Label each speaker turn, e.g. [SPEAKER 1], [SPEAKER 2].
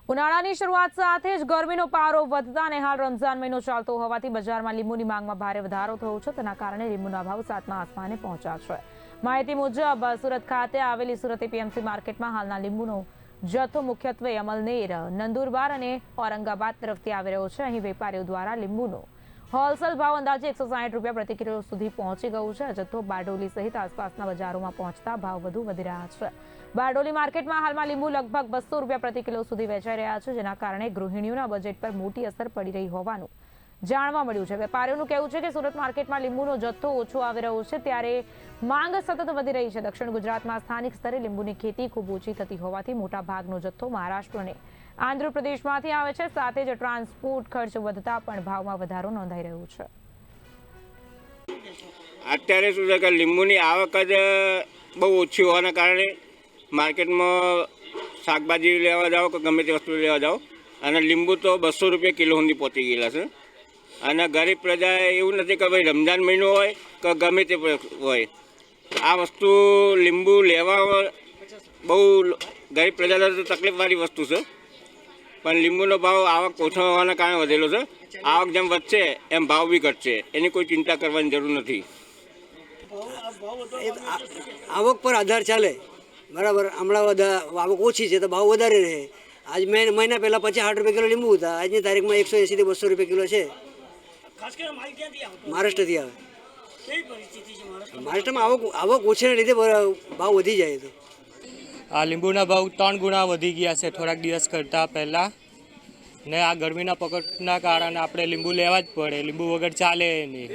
[SPEAKER 1] ઉનાળાની શરૂઆત સાથે જ ગરમીનો પારો વધતા અને હાલ રમઝાન મહિનો ચાલતો હોવાથી બજારમાં લીંબુની માંગમાં ભારે વધારો થયો છે. તેના કારણે લીંબુના ભાવ સાતમા આસમાને પહોંચ્યા છે. માહિતી મુજબ સુરત ખાતે આવેલી સુરત એપીએમસી માર્કેટમાં હાલના લીંબુનો જથ્થો મુખ્યત્વે અમલનેર, નંદુરબાર અને ઔરંગાબાદ તરફથી આવી રહ્યો છે. અહીં વેપારીઓ દ્વારા લીંબુનો હોલસેલ ભાવ અંદાજે 160 રૂપિયા પ્રતિ કિલો સુધી પહોંચી ગયું છે. જથ્થો બારડોલી સહિત આસપાસના બજારોમાં પહોંચતા ભાવ વધુ વધી રહ્યા છે. બારડોલી માર્કેટમાં હાલમાં લીંબુ લગભગ 200 રૂપિયા પ્રતિ કિલો સુધી વેચાઈ રહ્યા છે, જેના કારણે ગૃહિણીઓના બજેટ પર મોટી અસર પડી રહી હોવાનું જાણવા મળ્યું છે. વેપારીઓનું કહેવું છે કે સુરત માર્કેટમાં લીંબુનો જથ્થો ઓછો આવી રહ્યો છે, ત્યારે માંગ સતત વધી રહી છે. દક્ષિણ ગુજરાતમાં સ્થાનિક સ્તરે લીંબુની ખેતી ખૂબ ઓછી થતી હોવાથી મોટા ભાગનો જથ્થો મહારાષ્ટ્ર અને આંધ્રપ્રદેશમાંથી આવે છે. સાથે જ ટ્રાન્સપોર્ટ ખર્ચ વધતા પણ ભાવમાં વધારો નોંધાઈ રહ્યો છે.
[SPEAKER 2] અત્યારે શું છે કે લીંબુની આવક જ બહુ ઓછી હોવાના કારણે માર્કેટમાં શાકભાજી લેવા જાઓ કે ગમે તે વસ્તુ લેવા જાઓ અને લીંબુ તો 200 રૂપિયા કિલો સુધી પહોંચી ગયેલા છે. અને ગરીબ પ્રજા એવું નથી કે ભાઈ રમઝાન મહિનો હોય કે ગમે તે હોય, આ વસ્તુ લીંબુ લેવા બહુ ગરીબ પ્રજાને તો તકલીફવાળી વસ્તુ છે. પણ લીંબુનો ભાવ આવક ઓછો હોવાના કારણે વધેલો છે. આવક જેમ વધશે એમ ભાવ બી ઘટશે, એની કોઈ ચિંતા કરવાની જરૂર નથી.
[SPEAKER 3] આવક પર આધાર ચાલે, બરાબર. હમણાં આવક ઓછી છે તો ભાવ વધારે રહે. આજ મહિના પહેલાં 50-60 રૂપિયા કિલો લીંબુ હતા, આજની તારીખમાં 180 થી 200 રૂપિયા કિલો છે. મહારાષ્ટ્રથી આવે. મહારાષ્ટ્રમાં આવક ઓછીના લીધે ભાવ વધી જાય તો
[SPEAKER 4] આ લીંબુના ભાવ 3 ગુણા વધી ગયા છે થોડાક દિવસ કરતાં પહેલાં. ને આ ગરમીના પકડના કારણે આપણે લીંબુ લેવા જ પડે, લીંબુ વગર ચાલે નહીં.